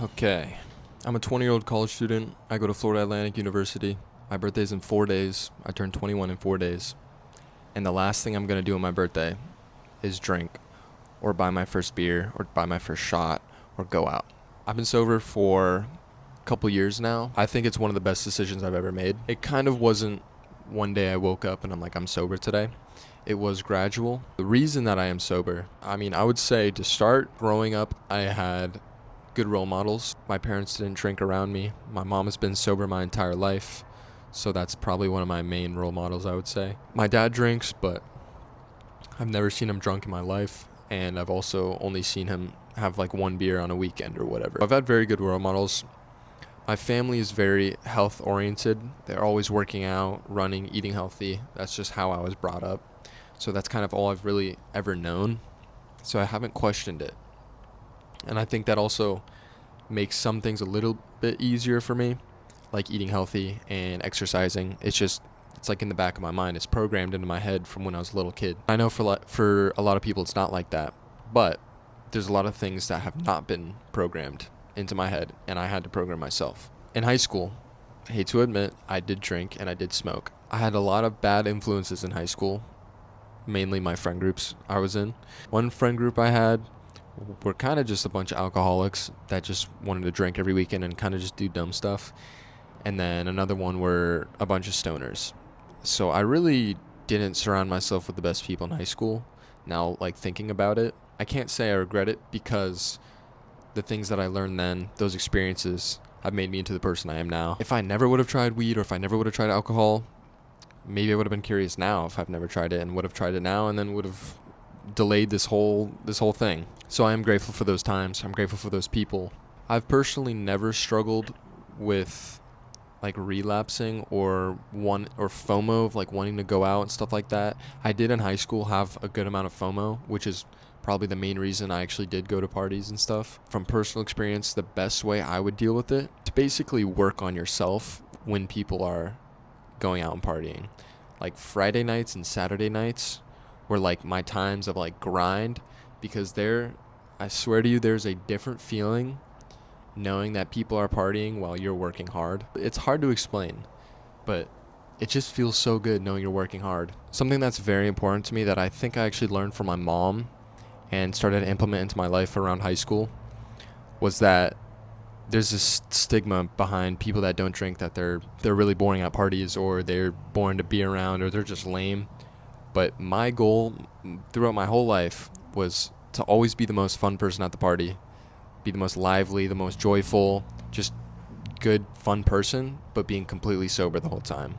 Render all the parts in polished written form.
Okay. I'm a 20-year-old college student. I go to Florida Atlantic University. My birthday's in 4 days. I turn 21 in 4 days. And the last thing I'm going to do on my birthday is drink, or buy my first beer, or buy my first shot, or go out. I've been sober for a couple years now. I think it's one of the best decisions I've ever made. It kind of wasn't one day I woke up and I'm like, I'm sober today. It was gradual. The reason that I am sober, I would say to start growing up, I had good role models. My parents didn't drink around me. My mom has been sober my entire life, so that's probably one of my main role models, I would say. My dad drinks, but I've never seen him drunk in my life, and I've also only seen him have like one beer on a weekend or whatever. I've had very good role models. My family is very health oriented. They're always working out, running, eating healthy. That's just how I was brought up. So that's kind of all I've really ever known. So I haven't questioned it. And I think that also makes some things a little bit easier for me, like eating healthy and exercising. It's like in the back of my mind. It's programmed into my head from when I was a little kid. I know for a lot of people it's not like that, but there's a lot of things that have not been programmed into my head, and I had to program myself. In high school, I hate to admit, I did drink and I did smoke. I had a lot of bad influences in high school, mainly my friend groups I was in. One friend group I had were kind of just a bunch of alcoholics that just wanted to drink every weekend and kind of just do dumb stuff. And then another one were a bunch of stoners. So I really didn't surround myself with the best people in high school. Now, like thinking about it, I can't say I regret it because the things that I learned then, those experiences, have made me into the person I am now. If I never would have tried weed, or if I never would have tried alcohol, maybe I would have been curious now if I've never tried it and would have tried it now, and then would have delayed this whole thing. So I am grateful for those times. I'm grateful for those people. I've personally never struggled with like relapsing or FOMO of like wanting to go out and stuff like that. I did in high school have a good amount of FOMO, which is probably the main reason I actually did go to parties and stuff. From personal experience, the best way I would deal with it, to basically work on yourself when people are going out and partying. Like Friday nights and Saturday nights were like my times of like grind, because I swear to you, there's a different feeling knowing that people are partying while you're working hard. It's hard to explain, but it just feels so good knowing you're working hard. Something that's very important to me that I think I actually learned from my mom and started to implement into my life around high school was that there's this stigma behind people that don't drink, that they're really boring at parties, or they're boring to be around, or they're just lame. But my goal throughout my whole life was to always be the most fun person at the party, be the most lively, the most joyful, just good, fun person, but being completely sober the whole time.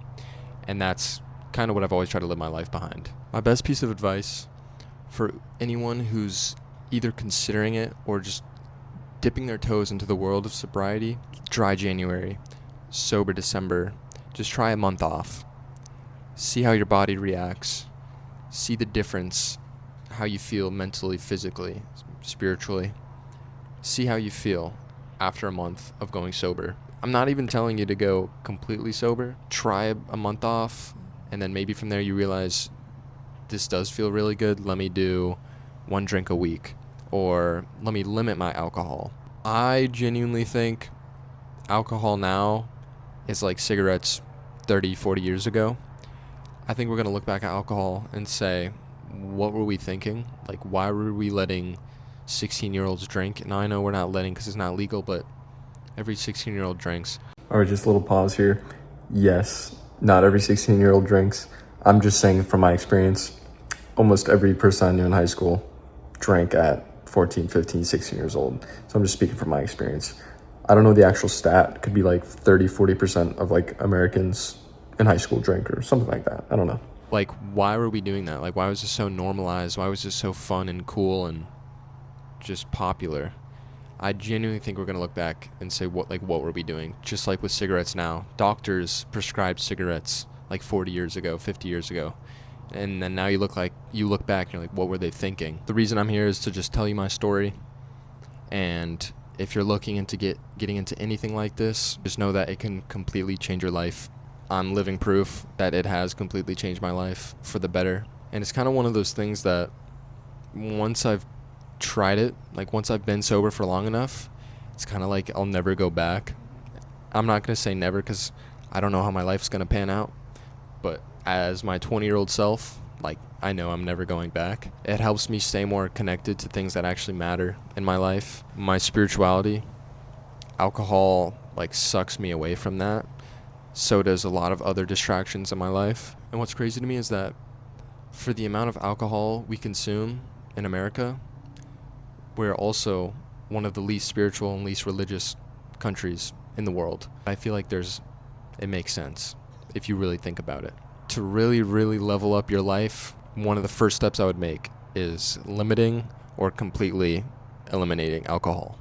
And that's kind of what I've always tried to live my life behind. My best piece of advice for anyone who's either considering it or just dipping their toes into the world of sobriety: dry January, sober December. Just try a month off. See how your body reacts. See the difference, how you feel mentally, physically, spiritually. See how you feel after a month of going sober. I'm not even telling you to go completely sober. Try a month off, and then maybe from there you realize, this does feel really good. Let me do one drink a week, or let me limit my alcohol. I genuinely think alcohol now is like cigarettes 30, 40 years ago. I think we're going to look back at alcohol and say, what were we thinking? Like, why were we letting 16-year-olds drink? Now, I know we're not letting because it's not legal, but every 16-year-old drinks. All right, just a little pause here. Yes, not every 16-year-old drinks. I'm just saying from my experience, almost every person I knew in high school drank at 14, 15, 16 years old. So I'm just speaking from my experience. I don't know the actual stat. It could be like 30, 40% of like Americans in high school drink or something like that. I don't know. Like, why were we doing that? Like, why was this so normalized? Why was this so fun and cool and just popular? I genuinely think we're going to look back and say, what were we doing? Just like with cigarettes now. Doctors prescribed cigarettes like 40 years ago, 50 years ago. And then now you look back and you're like, what were they thinking? The reason I'm here is to just tell you my story. And if you're looking into getting into anything like this, just know that it can completely change your life. I'm living proof that it has completely changed my life for the better. And it's kind of one of those things that once I've tried it, like once I've been sober for long enough, It's kind of like I'll never go back. I'm not going to say never because I don't know how my life's going to pan out. But as my 20-year-old self, like, I know I'm never going back. It helps me stay more connected to things that actually matter in my life. My spirituality, alcohol, like, sucks me away from that. So does a lot of other distractions in my life. And what's crazy to me is that for the amount of alcohol we consume in America, we're also one of the least spiritual and least religious countries in the world. I feel like it makes sense if you really think about it. To really, really level up your life, one of the first steps I would make is limiting or completely eliminating alcohol.